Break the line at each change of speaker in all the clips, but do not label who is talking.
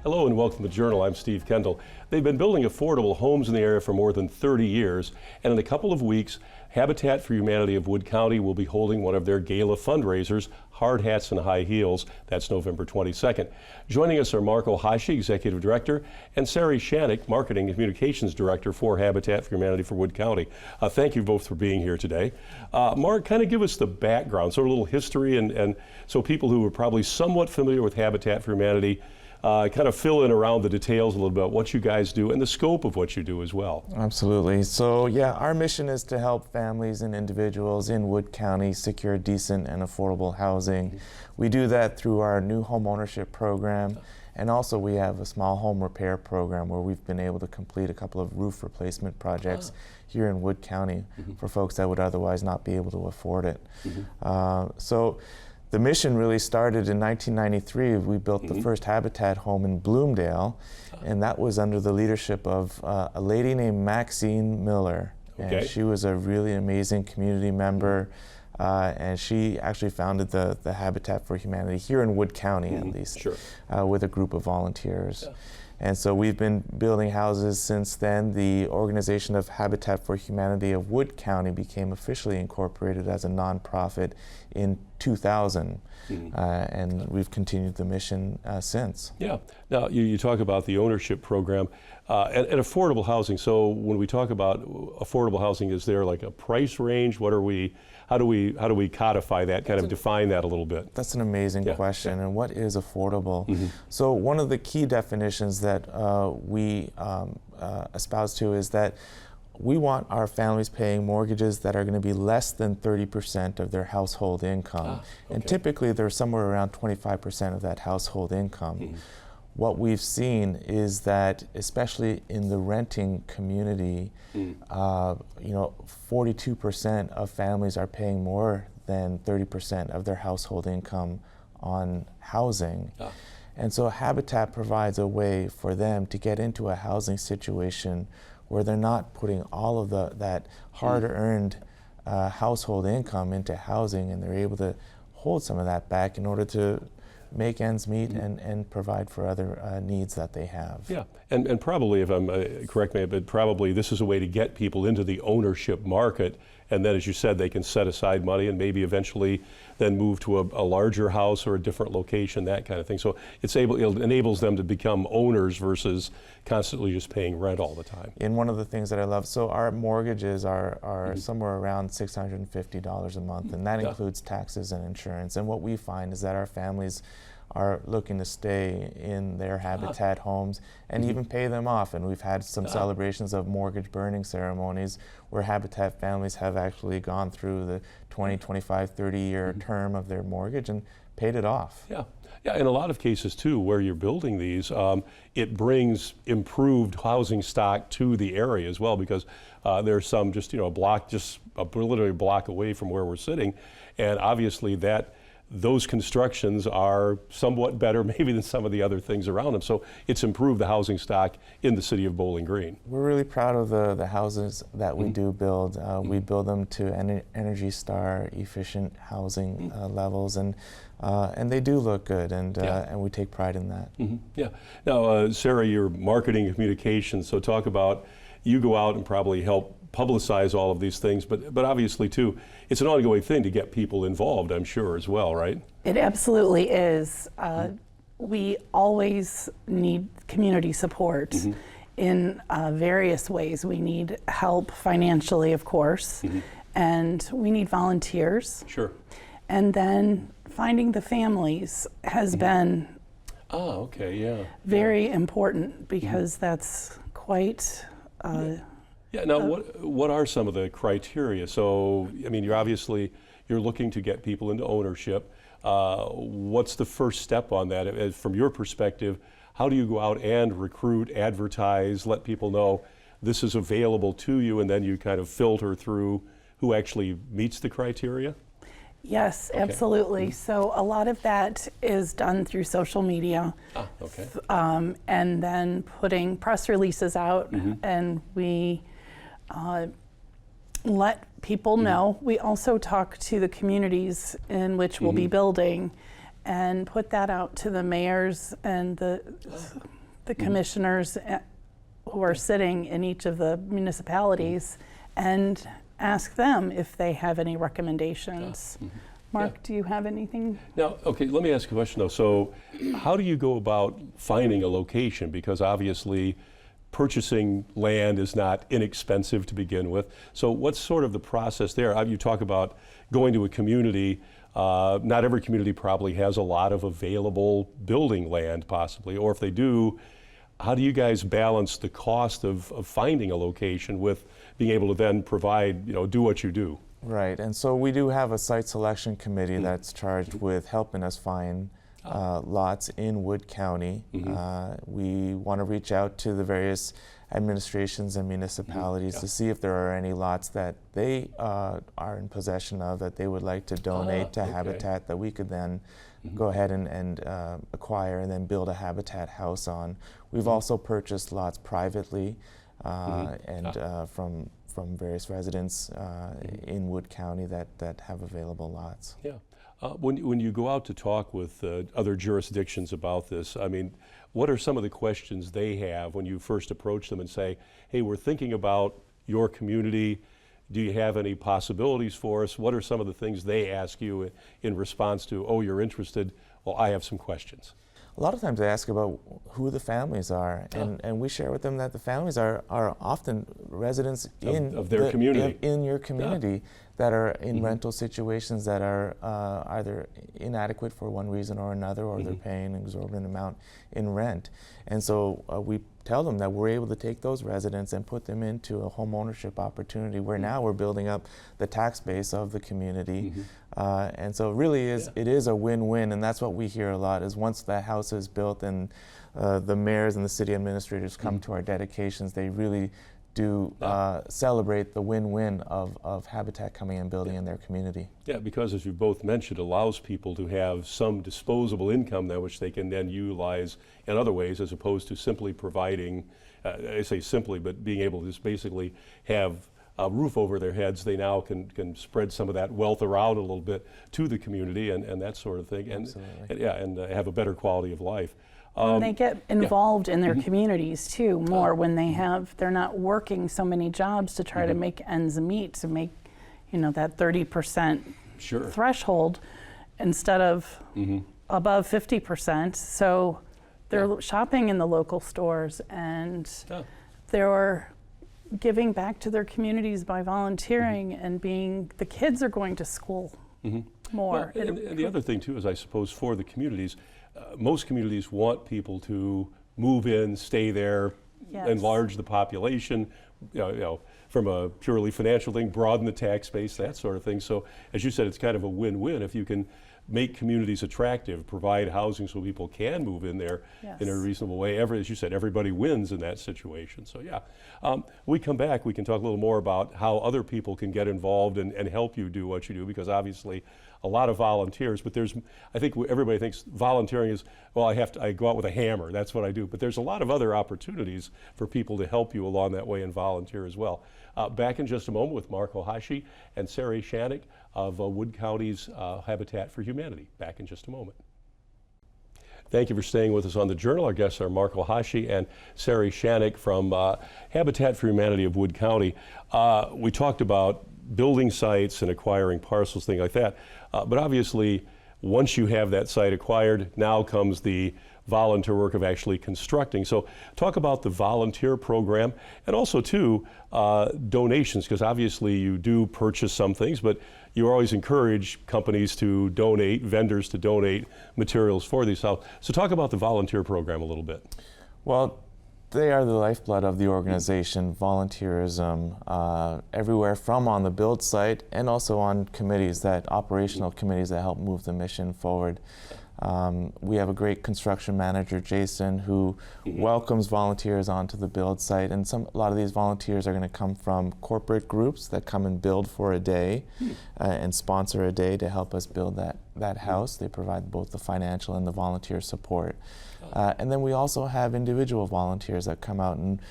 Hello and welcome to the Journal. I'm Steve Kendall. They've been building affordable homes in the area for more than 30 years, and in a couple of weeks, Habitat for Humanity of Wood County will be holding one of their gala fundraisers, Hard Hats and High Heels. That's November 22nd. Joining us are Marco Hashi, Executive Director, and Sari Shanik, Marketing and Communications Director for Habitat for Humanity for Wood County. Thank you both for being here today. Mark, kind of give us the background, sort of a little history, and so people who are probably somewhat familiar with Habitat for Humanity kind of fill in around the details a little bit, what you guys do and the scope of what you do as well.
Absolutely. So yeah, our mission is to help families and individuals in Wood County secure decent and affordable housing. We do that through our new home ownership program, and also we have a small home repair program where we've been able to complete a couple of roof replacement projects here in Wood County for folks that would otherwise not be able to afford it. So the mission really started in 1993. We built the first Habitat home in Bloomdale, and that was under the leadership of a lady named Maxine Miller. And she was a really amazing community member, and she actually founded the Habitat for Humanity here in Wood County, at least, with a group of volunteers. And so we've been building houses since then. The organization of Habitat for Humanity of Wood County became officially incorporated as a nonprofit in 2000, and we've continued the mission since. Yeah.
Now you talk about the ownership program and affordable housing. So when we talk about affordable housing, is there like a price range? What are we? How do we codify that? Kind of define that a little bit.
That's an amazing question. And what is affordable? So one of the key definitions that we espouse to is that we want our families paying mortgages that are going to be less than 30% of their household income. And typically they're somewhere around 25% of that household income. What we've seen is that, especially in the renting community, 42% of families are paying more than 30% of their household income on housing. And so Habitat provides a way for them to get into a housing situation where they're not putting all of that hard-earned household income into housing, and they're able to hold some of that back in order to make ends meet and provide for other needs that they have.
Yeah, and probably, if I'm correct me, but probably this is a way to get people into the ownership market, and then, as you said, they can set aside money and maybe eventually then move to a larger house or a different location, that kind of thing. So it enables them to become owners versus constantly just paying rent all the time.
And one of the things that I love, so our mortgages are somewhere around $650 a month, and that includes taxes and insurance. And what we find is that our families are looking to stay in their Habitat homes and even pay them off. And we've had some celebrations of mortgage burning ceremonies where Habitat families have actually gone through the 20, 25, 30-year term of their mortgage and paid it off.
Yeah, in a lot of cases too, where you're building these, it brings improved housing stock to the area as well, because there's some just, literally a block away from where we're sitting, and obviously those constructions are somewhat better maybe than some of the other things around them. So it's improved the housing stock in the city of Bowling Green.
We're really proud of the houses that we do build. We build them to Energy Star efficient housing levels, and they do look good, and we take pride in that.
Yeah. Now, Sarah, you're marketing and communications, so talk about, you go out and probably help publicize all of these things, but obviously too, it's an ongoing thing to get people involved, I'm sure, as well, right?
It absolutely is. We always need community support in various ways. We need help financially, of course, and we need volunteers.
Sure.
And then finding the families has been very important, because that's quite
Yeah. Now, what are some of the criteria? So, I mean, you're looking to get people into ownership. What's the first step on that? From your perspective, how do you go out and recruit, advertise, let people know this is available to you, and then you kind of filter through who actually meets the criteria?
Yes, absolutely. So a lot of that is done through social media, and then putting press releases out, and we let people know. We also talk to the communities in which we'll be building, and put that out to the mayors and the commissioners who are sitting in each of the municipalities and ask them if they have any recommendations. Mark, do you have anything?
Now, okay, let me ask a question though. So how do you go about finding a location? Because obviously purchasing land is not inexpensive to begin with. So what's sort of the process there? You talk about going to a community. Not every community probably has a lot of available building land possibly, or if they do, how do you guys balance the cost of finding a location with being able to then provide, do what you do?
Right, and so we do have a site selection committee that's charged with helping us find lots in Wood County. We want to reach out to the various administrations and municipalities to see if there are any lots that they are in possession of that they would like to donate to Habitat that we could then go ahead and acquire and then build a Habitat house on. We've also purchased lots privately and from various residents in Wood County that have available lots.
Yeah. When you go out to talk with other jurisdictions about this, I mean, what are some of the questions they have when you first approach them and say, hey, we're thinking about your community, do you have any possibilities for us? What are some of the things they ask you in response to, oh, you're interested, well, I have some questions?
A lot of times they ask about who the families are, and we share with them that the families are often residents
of their community.
In your community that are in rental situations that are either inadequate for one reason or another, or they're paying an exorbitant amount in rent. And so we tell them that we're able to take those residents and put them into a home ownership opportunity where now we're building up the tax base of the community. And so really it is a win-win, and that's what we hear a lot is once the house is built and the mayors and the city administrators come to our dedications, they really do celebrate the win-win of Habitat coming and building in their community.
Yeah, because as you both mentioned, allows people to have some disposable income that which they can then utilize in other ways as opposed to simply providing, I say simply, but being able to just basically have a roof over their heads. They now can spread some of that wealth around a little bit to the community and that sort of thing. And have a better quality of life.
And they get involved in their communities too more when they're not working so many jobs to try to make ends meet, to make that 30% threshold instead of above 50%. So they're shopping in the local stores and they're giving back to their communities by volunteering and the kids are going to school more.
Well, and the other thing too is I suppose for the communities, most communities want people to move in, stay there, enlarge the population, from a purely financial thing, broaden the tax base, that sort of thing. So as you said, it's kind of a win-win if you can make communities attractive, provide housing so people can move in there in a reasonable way. As you said, everybody wins in that situation. So we come back, we can talk a little more about how other people can get involved and help you do what you do, because obviously a lot of volunteers, but I think everybody thinks volunteering is, well, I go out with a hammer, that's what I do. But there's a lot of other opportunities for people to help you along that way and volunteer as well. Back in just a moment with Mark Ohashi and Sari Shanik of Wood County's Habitat for Humanity. Back in just a moment. Thank you for staying with us on The Journal. Our guests are Mark Ohashi and Sari Shanik from Habitat for Humanity of Wood County. We talked about building sites and acquiring parcels, things like that. But obviously, once you have that site acquired, now comes the volunteer work of actually constructing. So talk about the volunteer program and also too, donations, because obviously you do purchase some things, but you always encourage companies to donate, vendors to donate materials for these. So talk about the volunteer program a little bit.
Well, they are the lifeblood of the organization, volunteerism, everywhere from on the build site and also on committees, operational committees that help move the mission forward. We have a great construction manager, Jason, who welcomes volunteers onto the build site, and a lot of these volunteers are going to come from corporate groups that come and build for a day and sponsor a day to help us build that house. They provide both the financial and the volunteer support. And then we also have individual volunteers that come out, and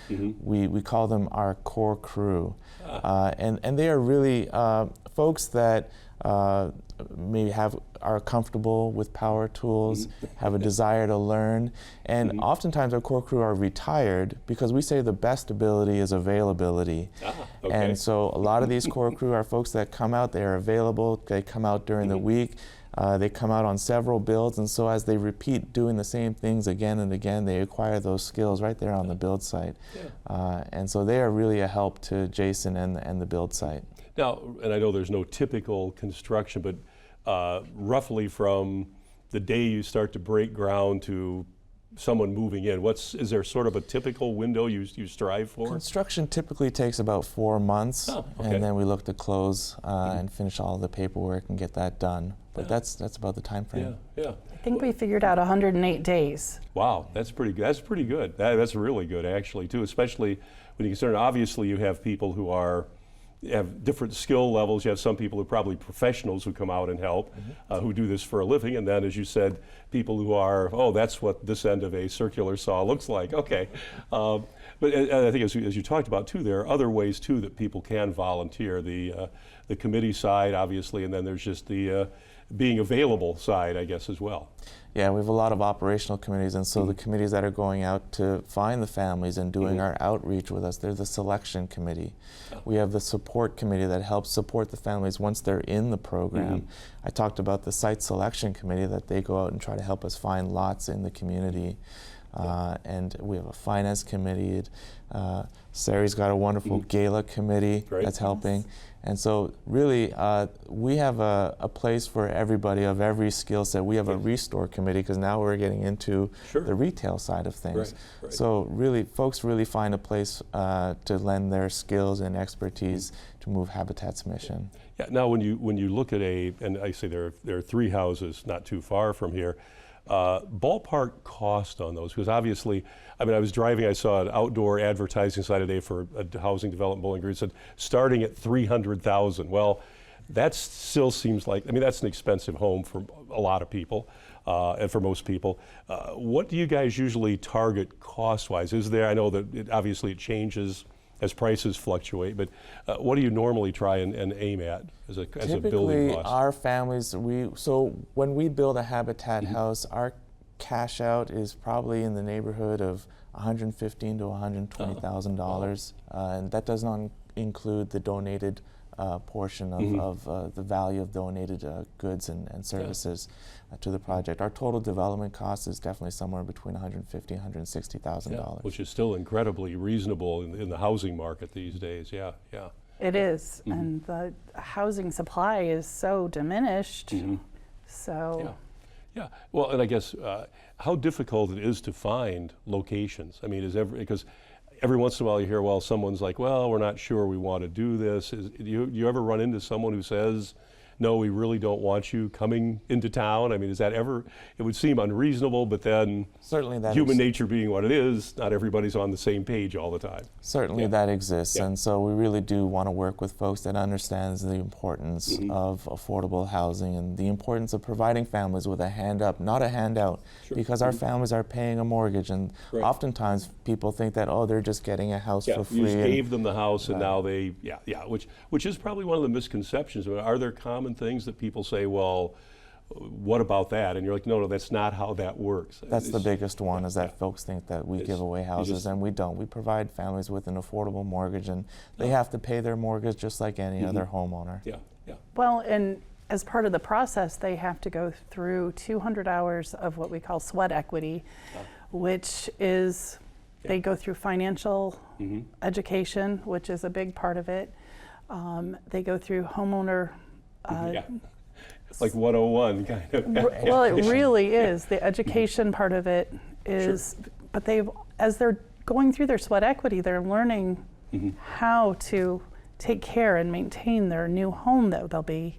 we call them our core crew. And they are really folks that maybe are comfortable with power tools, have a desire to learn, and oftentimes our core crew are retired because we say the best ability is availability.
Okay.
And so a lot of these core crew are folks that come out, they are available, they come out during the week, they come out on several builds, and so as they repeat doing the same things again and again, they acquire those skills right there on the build site. And so they are really a help to Jason and the build site.
Now, and I know there's no typical construction, but roughly from the day you start to break ground to someone moving in, is there sort of a typical window you strive for?
Construction typically takes about 4 months, and then we look to close and finish all the paperwork and get that done. But that's about the time frame.
Yeah.
I think we figured out 108 days.
Wow, that's pretty good. That's pretty good. That's really good, actually, too. Especially when you consider, obviously, you have people who have different skill levels. You have some people who are probably professionals who come out and help, who do this for a living. And then, as you said, people who are, that's what this end of a circular saw looks like. Okay. But I think as you talked about, too, there are other ways, too, that people can volunteer. The committee side, obviously, and then there's just the being available side, I guess, as well.
Yeah, we have a lot of operational committees, and so the committees that are going out to find the families and doing our outreach with us, they're the selection committee. We have the support committee that helps support the families once they're in the program. I talked about the site selection committee that they go out and try to help us find lots in the community. And we have a finance committee. Sari's got a wonderful gala committee that's helping. And so really, we have a place for everybody of every skill set. We have a restore committee because now we're getting into the retail side of things.
Right.
So really, folks really find a place to lend their skills and expertise to move Habitat's mission.
Yeah. Now, when you look at and I say there are 3 houses not too far from here. Ballpark cost on those, because obviously, I was driving, I saw an outdoor advertising site today for a housing development Bowling Green, said starting at $300,000. Well, that still seems like, that's an expensive home for a lot of people, and for most people. What do you guys usually target cost-wise? I know that obviously it changes as prices fluctuate, but what do you normally try and aim at as a building cost?
Typically, our families, so when we build a Habitat house, our cash out is probably in the neighborhood of $115,000 to $120,000, and that does not include the donated portion of the value of donated goods and services to the project. Our total development cost is definitely somewhere between $150,000 and $160,000.
Which is still incredibly reasonable in the housing market these days. Yeah.
It is, and the housing supply is so diminished. So.
Yeah. Well, and I guess how difficult it is to find locations. Because every once in a while you hear, someone's like, we're not sure we want to do this. Do you ever run into someone who says, no, we really don't want you coming into town? Is that ever, it would seem unreasonable, but then
certainly that
human nature being what it is, not everybody's on the same page all the time.
Certainly that exists, and so we really do want to work with folks that understands the importance of affordable housing and the importance of providing families with a hand up, not a handout, because our families are paying a mortgage, and oftentimes people think that, they're just getting a house for free.
You just gave them the house, and now they, which is probably one of the misconceptions. Are there common things that people say, what about that? And you're like, no, that's not how that works.
That's the biggest one, is that folks think that we give away houses, and we don't. We provide families with an affordable mortgage, and they have to pay their mortgage just like any other homeowner.
Yeah.
Well, and as part of the process, they have to go through 200 hours of what we call sweat equity, which is they go through financial education, which is a big part of it. They go through homeowner
like 101 kind of.
Well, it really is. The education part of it is, but as they're going through their sweat equity, they're learning how to take care and maintain their new home that they'll be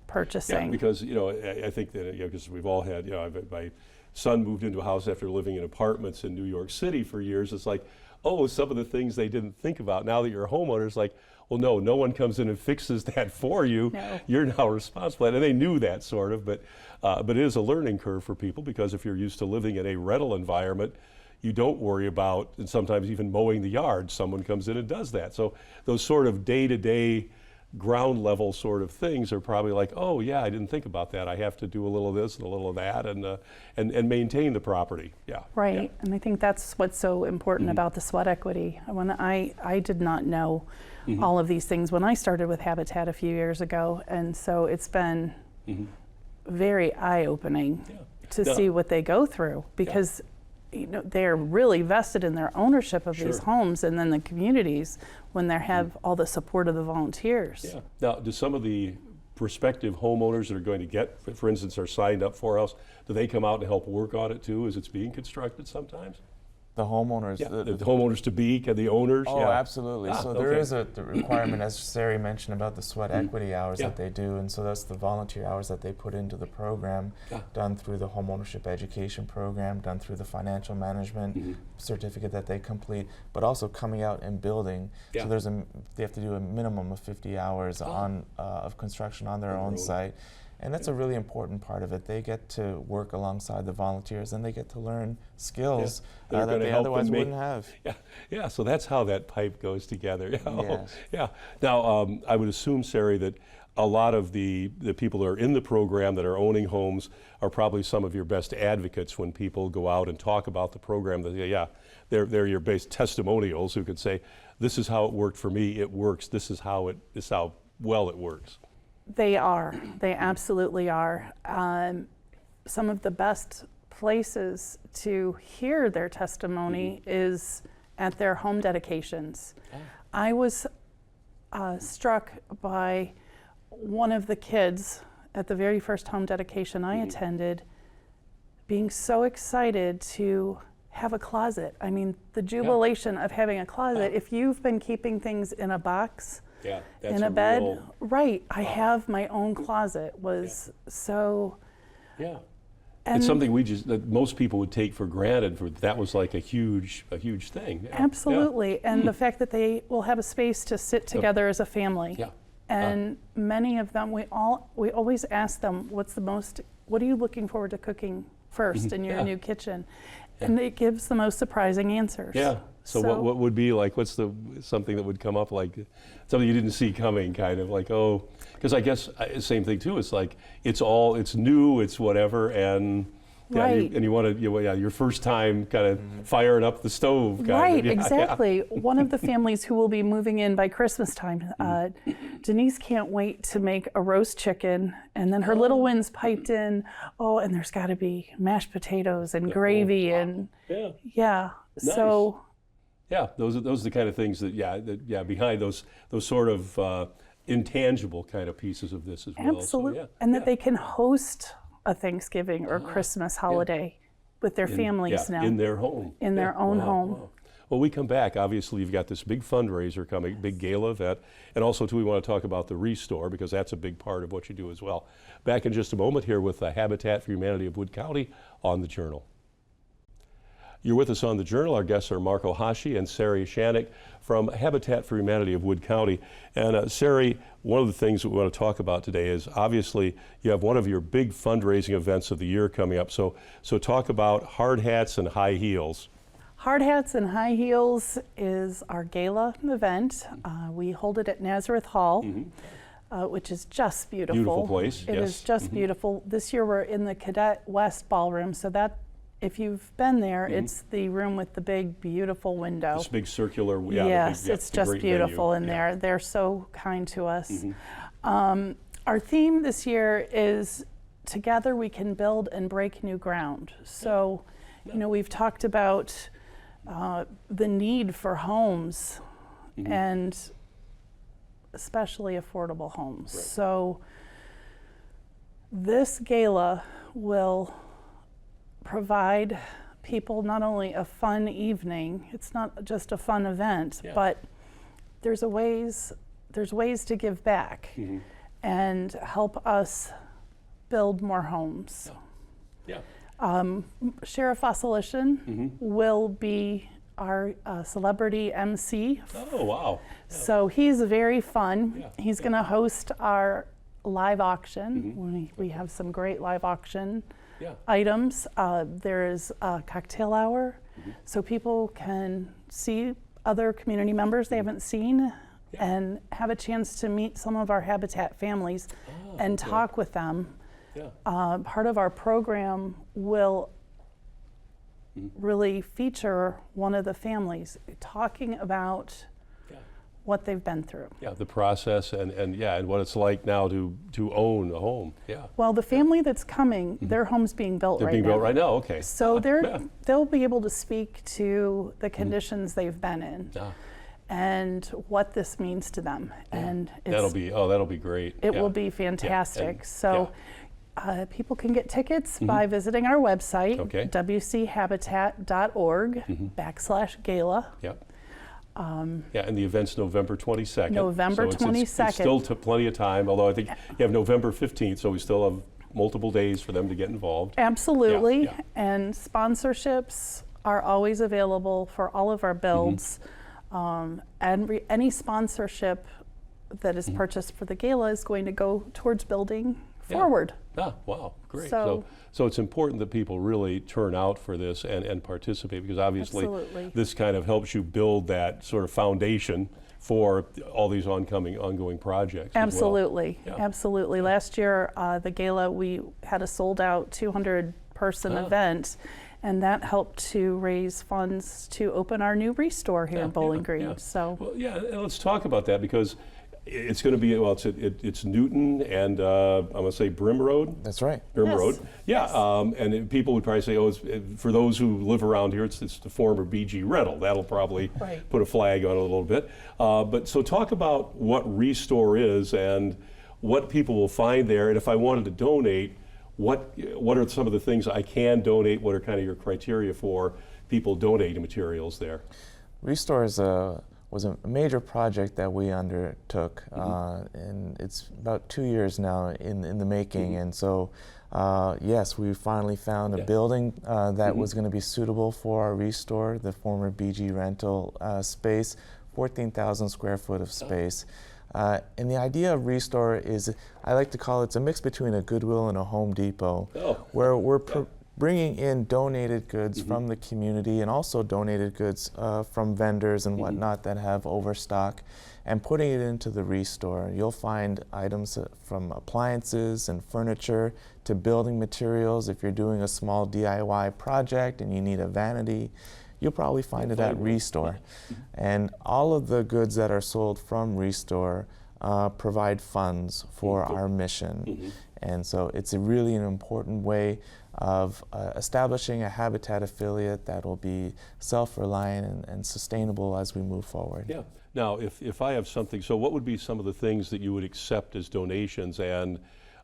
purchasing.
Yeah, because I think that because we've all had, my son moved into a house after living in apartments in New York City for years. It's like, some of the things they didn't think about. Now that you're a homeowner, it's like, no one comes in and fixes that for you. No. You're now responsible. And they knew that sort of, but it is a learning curve for people, because if you're used to living in a rental environment, you don't worry about, and sometimes even mowing the yard, someone comes in and does that. So those sort of day-to-day ground level sort of things are probably like, oh yeah, I didn't think about that. I have to do a little of this and a little of that, and maintain the property. Yeah.
Right,
Yeah.
and I think that's what's so important about the sweat equity. When I did not know all of these things when I started with Habitat a few years ago, and so it's been very eye-opening to see what they go through, because you know, they're really vested in their ownership of these homes, and then the communities when they have all the support of the volunteers.
Yeah. Now, do some of the prospective homeowners that are going to get, for instance, are signed up for us, do they come out and help work on it too as it's being constructed sometimes?
The homeowners.
Yeah, the homeowners to be, the owners?
Oh,
yeah.
absolutely. So there is the requirement, as Sari mentioned, about the sweat equity hours
Yeah.
that they do, and so that's the volunteer hours that they put into the program, done through the homeownership education program, done through the financial management certificate that they complete, but also coming out and building. So they have to do a minimum of 50 hours of construction on their own site. And that's a really important part of it. They get to work alongside the volunteers, and they get to learn skills that they otherwise wouldn't have.
Yeah. So that's how that pipe goes together.
Yes.
Yeah. Now, I would assume, Sari, that a lot of the people that are in the program that are owning homes are probably some of your best advocates when people go out and talk about the program. They're your base testimonials who could say, "This is how it worked for me. It works. This is how well it works."
They are. They absolutely are. Some of the best places to hear their testimony is at their home dedications. I was struck by one of the kids at the very first home dedication I attended being so excited to have a closet. I mean, the jubilation of having a closet. If you've been keeping things in a box,
that's
in a bed, right? I have my own closet. Was so.
Yeah, it's something that most people would take for granted. That was like a huge thing. Yeah.
Absolutely, and the fact that they will have a space to sit together as a family.
Yeah.
And many of them, we always ask them, what are you looking forward to cooking first in your new kitchen? And it gives the most surprising answers.
Yeah. So what would be like, what's something that would come up, like something you didn't see coming, kind of like, oh, because I guess same thing too, it's like, it's new, it's whatever, and you want to, your first time kind of firing up the stove.
Right, exactly. One of the families who will be moving in by Christmas time, Denise can't wait to make a roast chicken, and then her little ones piped in, and there's got to be mashed potatoes and gravy and
Nice.
So.
Yeah, those are the kind of things that behind those sort of intangible kind of pieces of this as well.
Absolutely,
So,
and that they can host a Thanksgiving or Christmas holiday with their families now.
In their home.
In their own home.
Wow. Well, we come back, obviously you've got this big fundraiser coming, big gala event, and also too we want to talk about the Restore, because that's a big part of what you do as well. Back in just a moment here with Habitat for Humanity of Wood County on The Journal. You're with us on The Journal. Our guests are Marco Hashi and Sari Shanik from Habitat for Humanity of Wood County. And Sari, one of the things that we want to talk about today is obviously you have one of your big fundraising events of the year coming up. So talk about Hard Hats and High Heels.
Hard Hats and High Heels is our gala event. We hold it at Nazareth Hall, which is just beautiful.
Beautiful place,
It is just beautiful. This year we're in the Cadet West Ballroom, so that, if you've been there, it's the room with the big, beautiful window.
This big circular,
yes, it's just beautiful in there. They're so kind to us. Our theme this year is Together We Can Build and Break New Ground. So, we've talked about the need for homes and especially affordable homes.
Right.
So this gala will provide people not only a fun evening, it's not just a fun event, but there's ways to give back and help us build more homes. Sheriff Fossilition will be our celebrity MC.
Oh, wow.
So he's very fun. He's going to host our live auction. We have some great live auction items. There is a cocktail hour, so people can see other community members they haven't seen and have a chance to meet some of our Habitat families and talk with them.
Yeah.
Part of our program will really feature one of the families talking about what they've been through.
Yeah, the process and what it's like now to own a home. Yeah.
Well, the family that's coming, their home's being built
They're
right
being
now.
built right now. Okay.
So they'll be able to speak to the conditions they've been in and what this means to them. And
that'll be great.
It will be fantastic.
And-
so people can get tickets by visiting our website,
Okay.
wchabitat.org/gala.
Yep. And the event's November 22nd.
November
so it's
22nd.
still plenty of time, although I think you have November 15th, so we still have multiple days for them to get involved.
Absolutely.
Yeah.
And sponsorships are always available for all of our builds. And any sponsorship that is purchased for the gala is going to go towards building forward.
Wow, great.
So
it's important that people really turn out for this and participate, because obviously
Absolutely.
this kind of helps you build that sort of foundation for all these ongoing projects.
Absolutely,
as well. Yeah.
absolutely. Last year, the gala, we had a sold-out 200-person event, and that helped to raise funds to open our new Restore here in Bowling Green.
Yeah.
So,
well, and let's talk about that, because it's going to be, it's Newton and I'm going to say Brim Road.
That's right.
Brim
Yes.
Road. Yeah, and people would probably say, it's, for those who live around here, it's the former BG rental. That'll probably put a flag on it a little bit. But so talk about what Restore is and what people will find there. And if I wanted to donate, what are some of the things I can donate? What are kind of your criteria for people donating materials there?
Restore was a major project that we undertook, and it's about 2 years now in the making. And so, yes, we finally found a building that was going to be suitable for our Restore, the former BG rental space, 14,000 square foot of space. And the idea of Restore is, I like to call it's a mix between a Goodwill and a Home Depot, where we're bringing in donated goods from the community and also donated goods from vendors and whatnot that have overstock, and putting it into the Restore. You'll find items from appliances and furniture to building materials. If you're doing a small DIY project and you need a vanity, you'll probably find it at Restore. And all of the goods that are sold from Restore provide funds for our mission. And so it's really an important way of establishing a Habitat affiliate that will be self-reliant and sustainable as we move forward.
Yeah. Now, if I have something, so what would be some of the things that you would accept as donations, and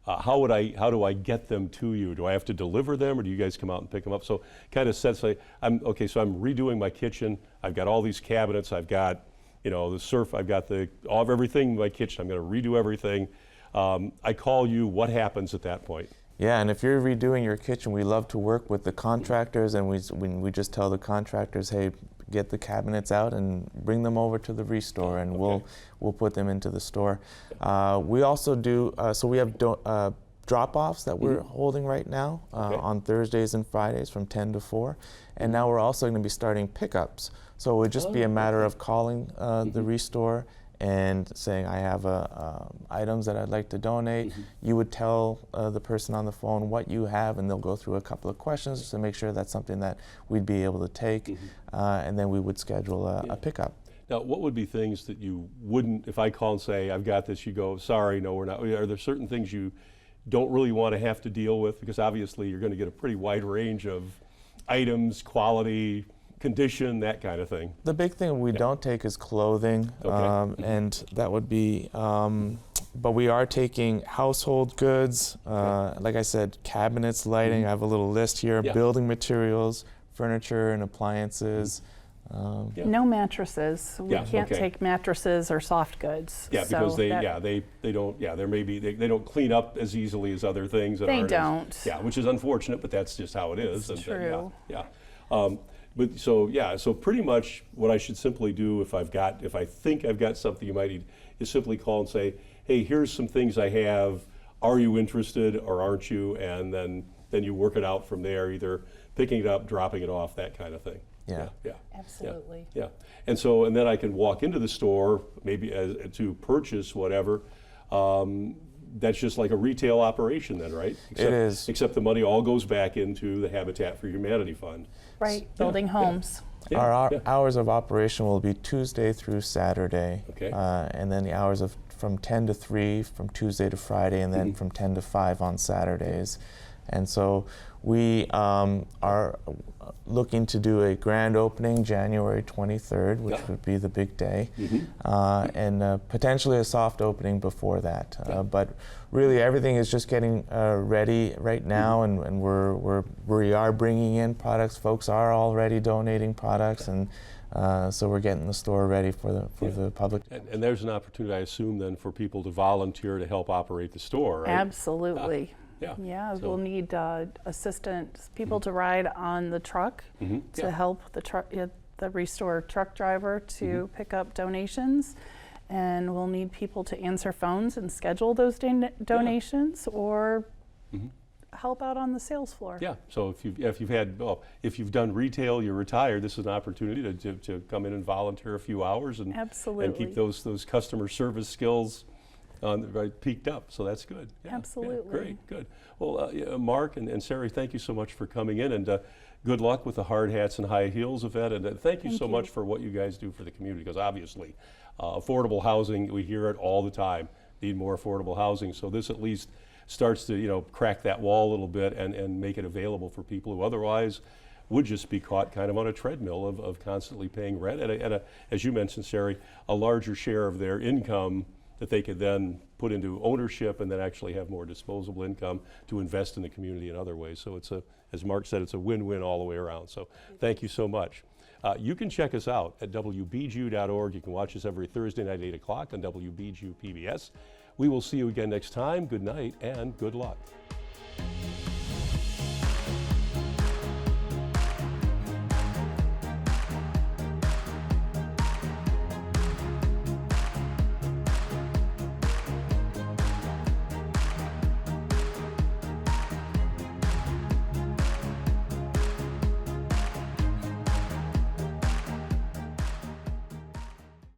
how do I get them to you? Do I have to deliver them, or do you guys come out and pick them up? So kind of sets like, so I'm redoing my kitchen. I've got all these cabinets. I've got, the surf. I've got everything in my kitchen. I'm going to redo everything. I call you. What happens at that point?
Yeah, and if you're redoing your kitchen, we love to work with the contractors, and we just tell the contractors, hey, get the cabinets out and bring them over to the Restore, and we'll put them into the store. We also do, so we have drop-offs that we're holding right now on Thursdays and Fridays from 10 to 4, and now we're also going to be starting pickups. So it would just be a matter of calling the Restore and saying, I have items that I'd like to donate. You would tell the person on the phone what you have, and they'll go through a couple of questions just to make sure that's something that we'd be able to take, and then we would schedule a pickup.
Now, what would be things that you wouldn't, if I call and say, I've got this, you go, sorry, no, we're not. Are there certain things you don't really want to have to deal with? Because obviously you're going to get a pretty wide range of items, quality, condition, that kind of thing.
The big thing we don't take is clothing, and that would be, but we are taking household goods, like I said, cabinets, lighting. I have a little list here, building materials, furniture and appliances.
no mattresses. We can't take mattresses or soft goods.
Yeah, because they don't. Yeah, they don't clean up as easily as other things.
They don't.
Which is unfortunate, but that's just how it is.
It's true.
But so pretty much what I should simply do if I think I've got something you might need, is simply call and say, hey, here's some things I have. Are you interested or aren't you? And then you work it out from there, either picking it up, dropping it off, that kind of thing.
Yeah.
Yeah.
Absolutely.
Yeah. And then I can walk into the store, maybe to purchase whatever. That's just like a retail operation then, right?
It is.
Except the money all goes back into the Habitat for Humanity Fund.
Right, building homes.
Yeah,
Our
yeah.
hours of operation will be Tuesday through Saturday.
Okay.
And then the hours from 10 to 3 from Tuesday to Friday, and then from 10 to 5 on Saturdays. And so we are looking to do a grand opening January 23rd, which would be the big day, and potentially a soft opening before that. But really, everything is just getting ready right now, and we are bringing in products. Folks are already donating products, and so we're getting the store ready for the public.
And there's an opportunity, I assume, then for people to volunteer to help operate the store, right?
Absolutely.
Yeah.
We'll need assistants, people to ride on the truck to help the Restore truck driver to pick up donations. And we'll need people to answer phones and schedule those donations or help out on the sales floor.
Yeah. So if you've done retail, you're retired, this is an opportunity to come in and volunteer a few hours and keep those customer service skills peaked up, so that's good. Yeah,
Absolutely.
Yeah, great, good. Well, Mark and Sari, thank you so much for coming in, and good luck with the Hard Hats and High Heels event, and thank you so much for what you guys do for the community, because obviously affordable housing, we hear it all the time, need more affordable housing, so this at least starts to crack that wall a little bit and make it available for people who otherwise would just be caught kind of on a treadmill of constantly paying rent, and as you mentioned, Sari, a larger share of their income that they could then put into ownership and then actually have more disposable income to invest in the community in other ways. So it's as Mark said, it's a win-win all the way around. So thank you so much. You can check us out at WBGU.org. You can watch us every Thursday night at 8 o'clock on WBGU PBS. We will see you again next time. Good night and good luck.